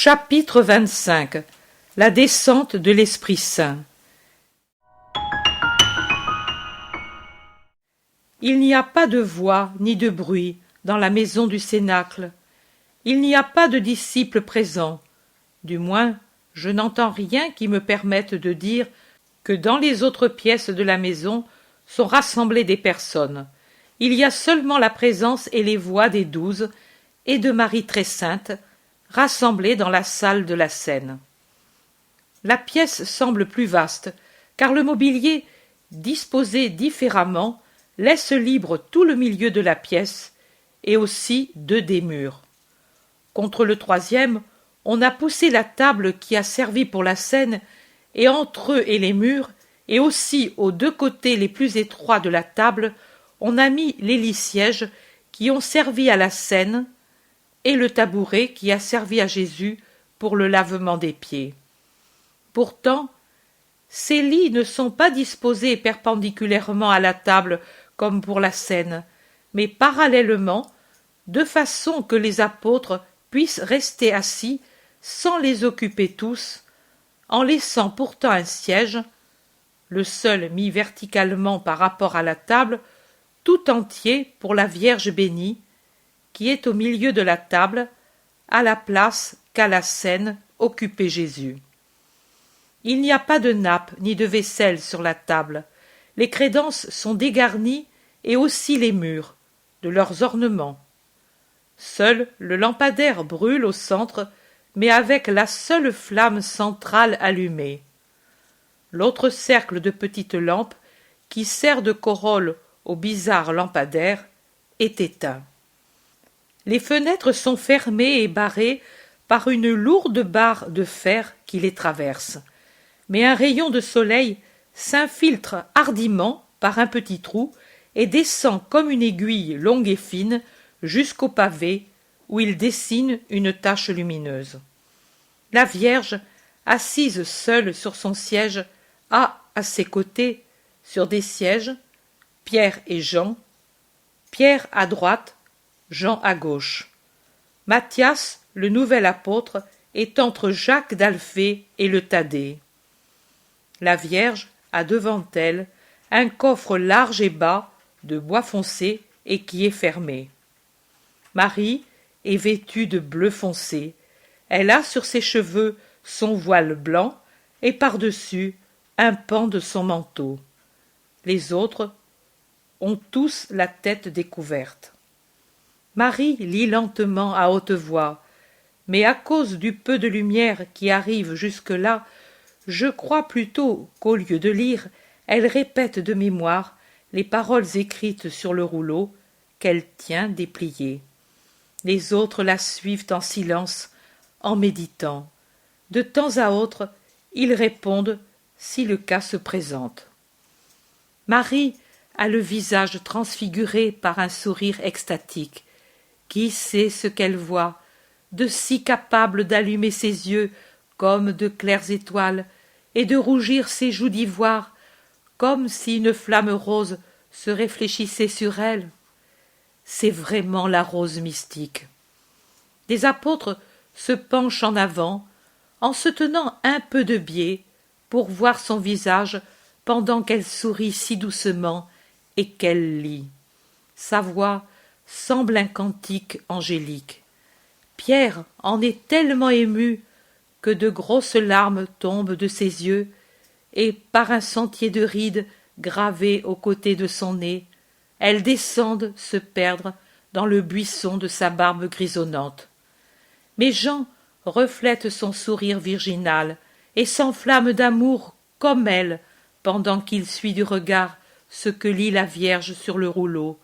Chapitre 25. La descente de l'Esprit Saint. Il n'y a pas de voix ni de bruit dans la maison du cénacle. Il n'y a pas de disciples présents. Du moins, je n'entends rien qui me permette de dire que dans les autres pièces de la maison sont rassemblées des personnes. Il y a seulement la présence et les voix des 12 et de Marie très sainte, rassemblés dans la salle de la scène. La pièce semble plus vaste, car le mobilier, disposé différemment, laisse libre tout le milieu de la pièce, et aussi 2 des murs. Contre le 3e, on a poussé la table qui a servi pour la scène, et entre eux et les murs, et aussi aux 2 côtés les plus étroits de la table, on a mis les lits-sièges qui ont servi à la scène, et le tabouret qui a servi à Jésus pour le lavement des pieds. Pourtant, ces lits ne sont pas disposés perpendiculairement à la table comme pour la scène, mais parallèlement, de façon que les apôtres puissent rester assis sans les occuper tous, en laissant pourtant un siège, le seul mis verticalement par rapport à la table, tout entier pour la Vierge bénie, qui est au milieu de la table, à la place qu'à la scène occupait Jésus. Il n'y a pas de nappe ni de vaisselle sur la table. Les crédences sont dégarnies et aussi les murs, de leurs ornements. Seul le lampadaire brûle au centre, mais avec la seule flamme centrale allumée. L'autre cercle de petites lampes, qui sert de corolle au bizarre lampadaire, est éteint. Les fenêtres sont fermées et barrées par une lourde barre de fer qui les traverse. Mais un rayon de soleil s'infiltre hardiment par un petit trou et descend comme une aiguille longue et fine jusqu'au pavé où il dessine une tache lumineuse. La Vierge, assise seule sur son siège, a à ses côtés, sur des sièges, Pierre et Jean, Pierre à droite, Jean à gauche. Matthias, le nouvel apôtre, est entre Jacques d'Alphée et le Thaddée. La Vierge a devant elle un coffre large et bas, de bois foncé et qui est fermé. Marie est vêtue de bleu foncé. Elle a sur ses cheveux son voile blanc et par-dessus un pan de son manteau. Les autres ont tous la tête découverte. Marie lit lentement à haute voix, mais à cause du peu de lumière qui arrive jusque-là, je crois plutôt qu'au lieu de lire, elle répète de mémoire les paroles écrites sur le rouleau qu'elle tient déplié. Les autres la suivent en silence, en méditant. De temps à autre, ils répondent si le cas se présente. Marie a le visage transfiguré par un sourire extatique. Qui sait ce qu'elle voit, de si capable d'allumer ses yeux comme de claires étoiles et de rougir ses joues d'ivoire comme si une flamme rose se réfléchissait sur elle? C'est vraiment la rose mystique. Les apôtres se penchent en avant, en se tenant un peu de biais, pour voir son visage pendant qu'elle sourit si doucement et qu'elle lit. Sa voix semble un cantique angélique. Pierre en est tellement ému que de grosses larmes tombent de ses yeux et, par un sentier de rides gravé aux côtés de son nez, elles descendent se perdre dans le buisson de sa barbe grisonnante. Mais Jean reflète son sourire virginal et s'enflamme d'amour comme elle pendant qu'il suit du regard ce que lit la Vierge sur le rouleau,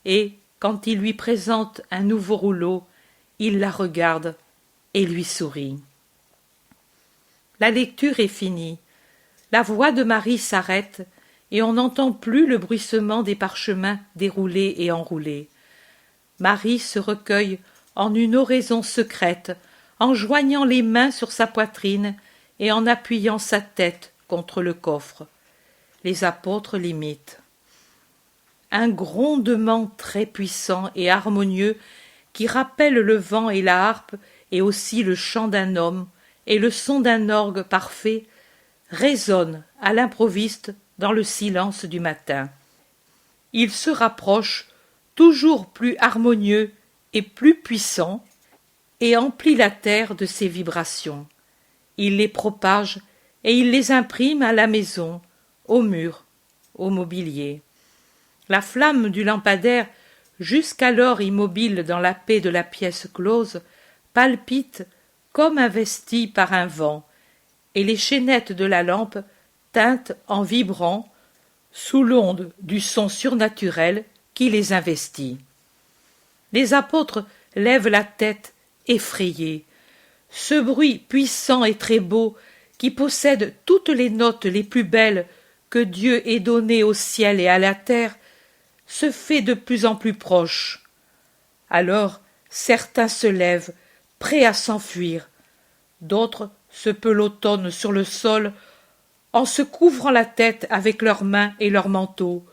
et, quand il lui présente un nouveau rouleau, il la regarde et lui sourit. La lecture est finie. La voix de Marie s'arrête et on n'entend plus le bruissement des parchemins déroulés et enroulés. Marie se recueille en une oraison secrète, en joignant les mains sur sa poitrine et en appuyant sa tête contre le coffre. Les apôtres l'imitent. Un grondement très puissant et harmonieux qui rappelle le vent et la harpe et aussi le chant d'un homme et le son d'un orgue parfait résonnent à l'improviste dans le silence du matin. Ils se rapprochent, toujours plus harmonieux et plus puissants, et emplissent la terre de ses vibrations. Il les propage et il les imprime à la maison, aux murs, au mobilier. La flamme du lampadaire, jusqu'alors immobile dans la paix de la pièce close, palpite comme investie par un vent, et les chaînettes de la lampe tintent en vibrant sous l'onde du son surnaturel qui les investit. Les apôtres lèvent la tête effrayés. Ce bruit puissant et très beau, qui possède toutes les notes les plus belles que Dieu ait données au ciel et à la terre, se fait de plus en plus proche. Alors certains se lèvent, prêts à s'enfuir. D'autres se pelotonnent sur le sol en se couvrant la tête avec leurs mains et leurs manteaux,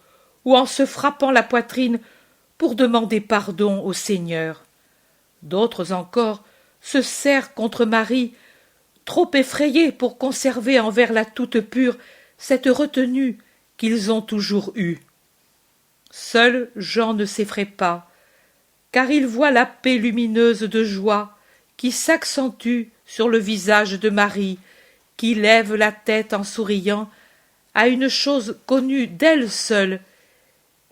ou en se frappant la poitrine pour demander pardon au Seigneur. D'autres encore se serrent contre Marie, trop effrayés pour conserver envers la toute pure cette retenue qu'ils ont toujours eue. Seul Jean ne s'effraie pas, car il voit la paix lumineuse de joie qui s'accentue sur le visage de Marie, qui lève la tête en souriant à une chose connue d'elle seule,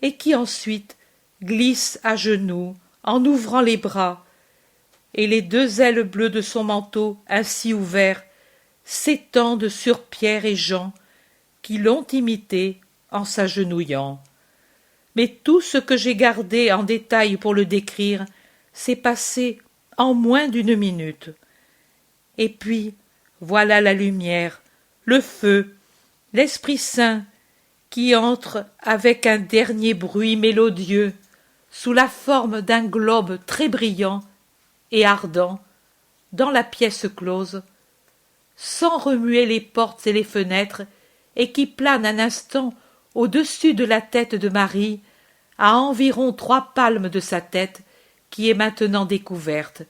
et qui ensuite glisse à genoux en ouvrant les bras, et les deux ailes bleues de son manteau ainsi ouverts s'étendent sur Pierre et Jean, qui l'ont imité en s'agenouillant. Mais tout ce que j'ai gardé en détail pour le décrire s'est passé en moins d'une minute. Et puis, voilà la lumière, le feu, l'Esprit Saint qui entre avec un dernier bruit mélodieux sous la forme d'un globe très brillant et ardent dans la pièce close, sans remuer les portes et les fenêtres, et qui plane un instant au-dessus de la tête de Marie, à environ 3 palmes de sa tête, qui est maintenant découverte,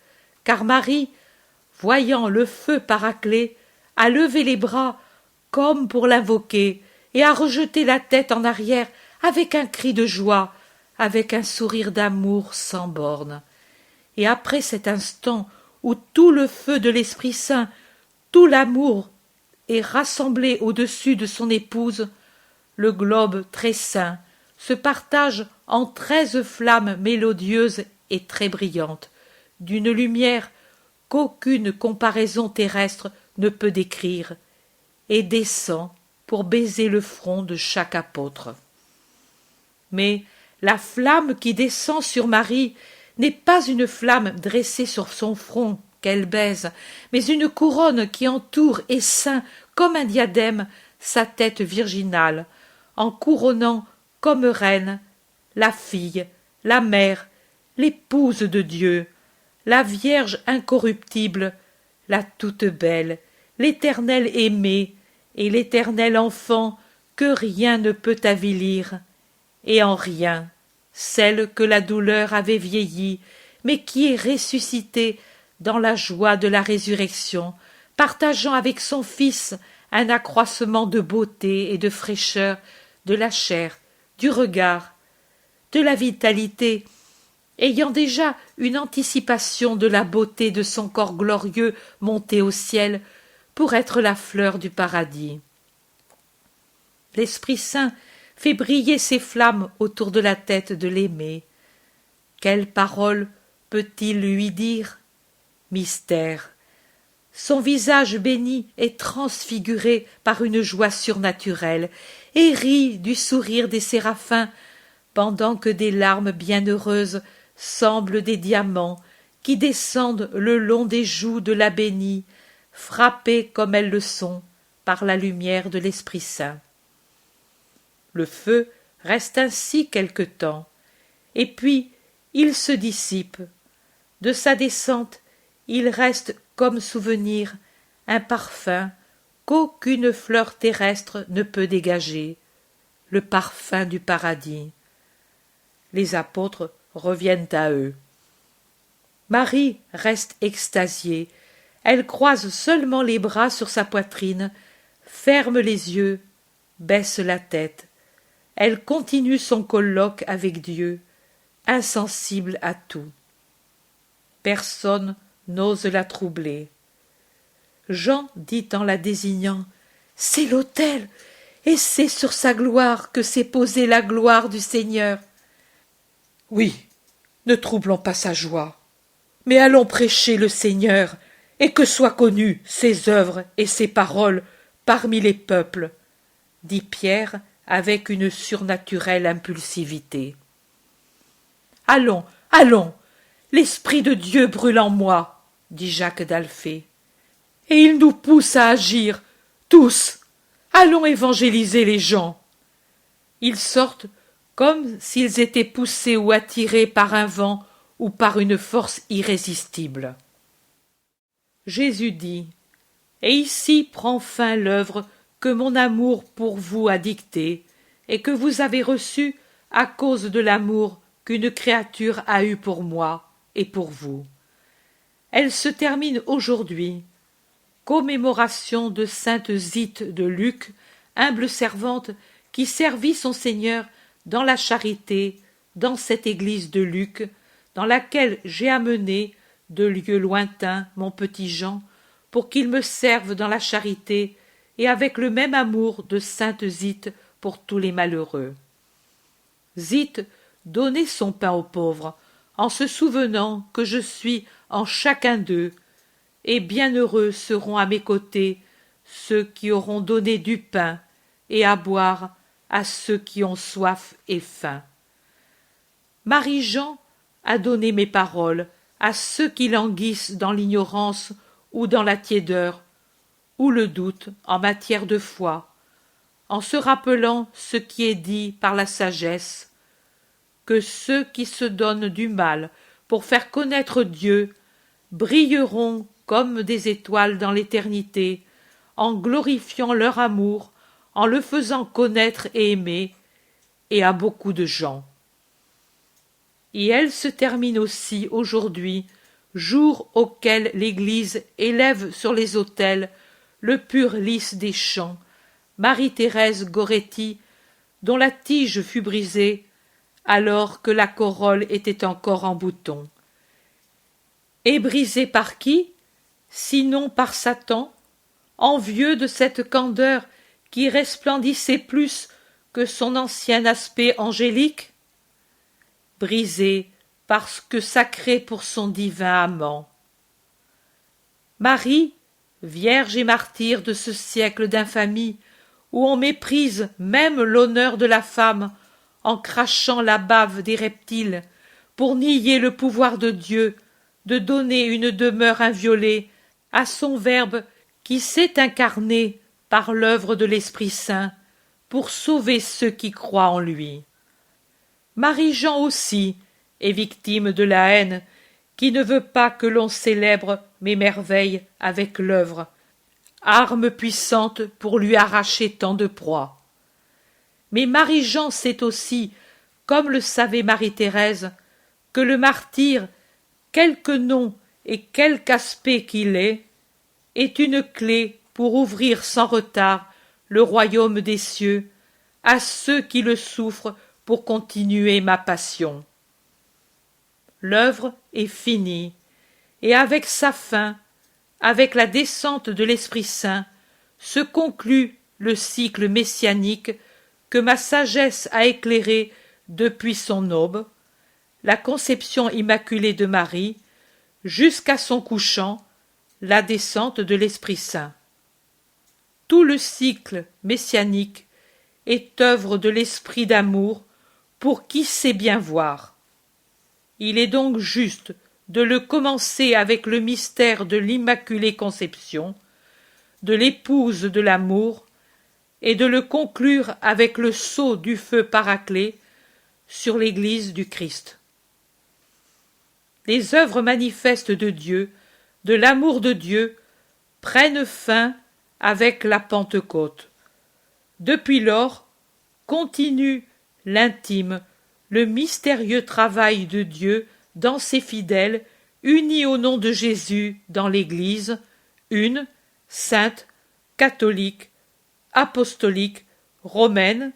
car Marie, voyant le feu Paraclet, a levé les bras comme pour l'invoquer, et a rejeté la tête en arrière avec un cri de joie, avec un sourire d'amour sans bornes. Et après cet instant où tout le feu de l'Esprit Saint, tout l'amour est rassemblé au-dessus de son épouse, le globe très saint se partage en 13 flammes mélodieuses et très brillantes, d'une lumière qu'aucune comparaison terrestre ne peut décrire, et descend pour baiser le front de chaque apôtre. Mais la flamme qui descend sur Marie n'est pas une flamme dressée sur son front qu'elle baise, mais une couronne qui entoure et ceint comme un diadème sa tête virginale, en couronnant comme reine la fille, la mère, l'épouse de Dieu, la Vierge incorruptible, la toute belle, l'éternelle aimée et l'éternel enfant que rien ne peut avilir, et en rien celle que la douleur avait vieillie, mais qui est ressuscitée dans la joie de la résurrection, partageant avec son Fils un accroissement de beauté et de fraîcheur, de la chair, du regard, de la vitalité, ayant déjà une anticipation de la beauté de son corps glorieux monté au ciel pour être la fleur du paradis. L'Esprit Saint fait briller ses flammes autour de la tête de l'aimé. Quelle parole peut-il lui dire? Mystère. Son visage béni est transfiguré par une joie surnaturelle et rit du sourire des séraphins, pendant que des larmes bienheureuses semblent des diamants qui descendent le long des joues de la bénie, frappées comme elles le sont par la lumière de l'Esprit Saint. Le feu reste ainsi quelque temps, et puis il se dissipe. De sa descente, il reste comme souvenir un parfum qu'aucune fleur terrestre ne peut dégager, le parfum du paradis. Les apôtres reviennent à eux. Marie reste extasiée. Elle croise seulement les bras sur sa poitrine, ferme les yeux, baisse la tête. Elle continue son colloque avec Dieu, insensible à tout. Personne n'ose la troubler. Jean dit en la désignant: « C'est l'autel, et c'est sur sa gloire que s'est posée la gloire du Seigneur. » Oui, ne troublons pas sa joie, mais allons prêcher le Seigneur, et que soient connues ses œuvres et ses paroles parmi les peuples, dit Pierre avec une surnaturelle impulsivité. Allons, allons, l'Esprit de Dieu brûle en moi, dit Jacques d'Alphée, et il nous pousse à agir, tous. Allons évangéliser les gens. Ils sortent comme s'ils étaient poussés ou attirés par un vent ou par une force irrésistible. Jésus dit: « Et ici prend fin l'œuvre que mon amour pour vous a dictée et que vous avez reçue à cause de l'amour qu'une créature a eu pour moi et pour vous. Elle se termine aujourd'hui. Commémoration de sainte Zite de Luc, humble servante qui servit son Seigneur dans la charité, dans cette église de Luc, dans laquelle j'ai amené, de lieux lointains, mon petit Jean, pour qu'il me serve dans la charité, et avec le même amour de sainte Zite pour tous les malheureux. » Zite donnait son pain aux pauvres, en se souvenant que je suis en chacun d'eux, et bienheureux seront à mes côtés ceux qui auront donné du pain et à boire à ceux qui ont soif et faim. Marie-Jean a donné mes paroles à ceux qui languissent dans l'ignorance ou dans la tiédeur, ou le doute en matière de foi, en se rappelant ce qui est dit par la sagesse, que ceux qui se donnent du mal pour faire connaître Dieu brilleront comme des étoiles dans l'éternité, en glorifiant leur amour, en le faisant connaître et aimer, et à beaucoup de gens. Et elle se termine aussi aujourd'hui, jour auquel l'Église élève sur les autels le pur lys des chants, Marie-Thérèse Goretti, dont la tige fut brisée alors que la corolle était encore en bouton. Et brisée par qui, sinon par Satan, envieux de cette candeur qui resplendissait plus que son ancien aspect angélique? Brisée parce que sacrée pour son divin amant. Marie, vierge et martyre de ce siècle d'infamie, où on méprise même l'honneur de la femme en crachant la bave des reptiles, pour nier le pouvoir de Dieu de donner une demeure inviolée à son Verbe qui s'est incarné par l'œuvre de l'Esprit Saint pour sauver ceux qui croient en lui. Marie-Jean aussi est victime de la haine qui ne veut pas que l'on célèbre mes merveilles avec l'œuvre, arme puissante pour lui arracher tant de proies. Mais Marie-Jean sait aussi, comme le savait Marie-Thérèse, que le martyr, quelque nom et quelque aspect qu'il est une clé pour ouvrir sans retard le royaume des cieux à ceux qui le souffrent pour continuer ma passion. L'œuvre est finie, et avec sa fin, avec la descente de l'Esprit Saint, se conclut le cycle messianique que ma sagesse a éclairé depuis son aube, la conception immaculée de Marie, jusqu'à son couchant, la descente de l'Esprit Saint. Tout le cycle messianique est œuvre de l'esprit d'amour pour qui sait bien voir. Il est donc juste de le commencer avec le mystère de l'Immaculée Conception, de l'épouse de l'amour, et de le conclure avec le sceau du feu Paraclet sur l'Église du Christ. Les œuvres manifestes de Dieu, de l'amour de Dieu, prennent fin avec la Pentecôte. Depuis lors, continue l'intime, le mystérieux travail de Dieu dans ses fidèles unie au nom de Jésus dans l'Église, une, sainte, catholique, apostolique, romaine,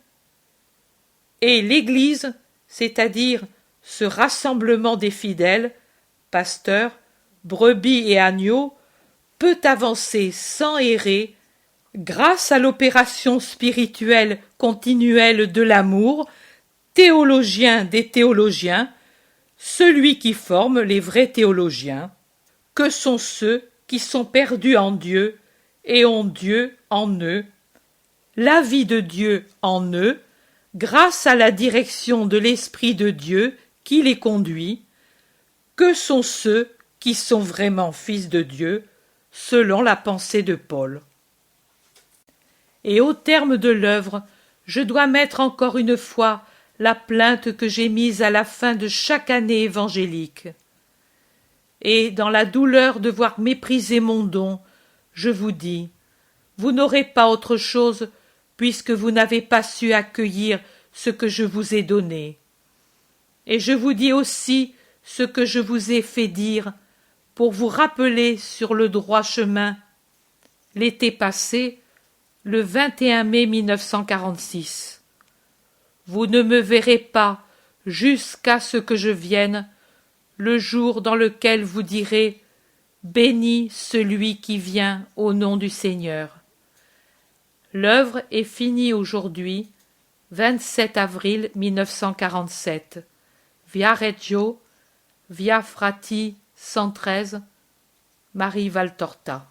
et l'Église, c'est-à-dire ce rassemblement des fidèles, pasteurs, brebis et agneaux, peut avancer sans errer grâce à l'opération spirituelle continuelle de l'amour, théologien des théologiens, celui qui forme les vrais théologiens, que sont ceux qui sont perdus en Dieu et ont Dieu en eux, la vie de Dieu en eux, grâce à la direction de l'Esprit de Dieu qui les conduit, que sont ceux qui sont vraiment fils de Dieu, selon la pensée de Paul. Et au terme de l'œuvre, je dois mettre encore une fois la plainte que j'ai mise à la fin de chaque année évangélique. Et dans la douleur de voir mépriser mon don, je vous dis, vous n'aurez pas autre chose puisque vous n'avez pas su accueillir ce que je vous ai donné. Et je vous dis aussi ce que je vous ai fait dire pour vous rappeler sur le droit chemin. L'été passé, le 21 mai 1946. Vous ne me verrez pas jusqu'à ce que je vienne, le jour dans lequel vous direz « Béni celui qui vient au nom du Seigneur ». L'œuvre est finie aujourd'hui, 27 avril 1947, Viareggio, Via Frati 113, Marie Valtorta.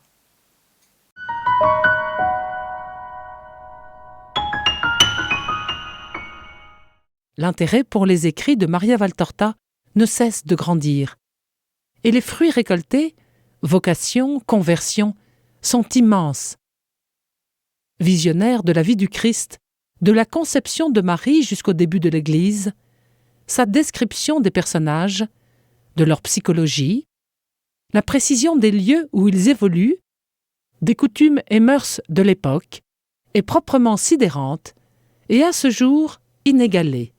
L'intérêt pour les écrits de Maria Valtorta ne cesse de grandir. Et les fruits récoltés, vocation, conversion, sont immenses. Visionnaire de la vie du Christ, de la conception de Marie jusqu'au début de l'Église, sa description des personnages, de leur psychologie, la précision des lieux où ils évoluent, des coutumes et mœurs de l'époque, est proprement sidérante et à ce jour inégalée.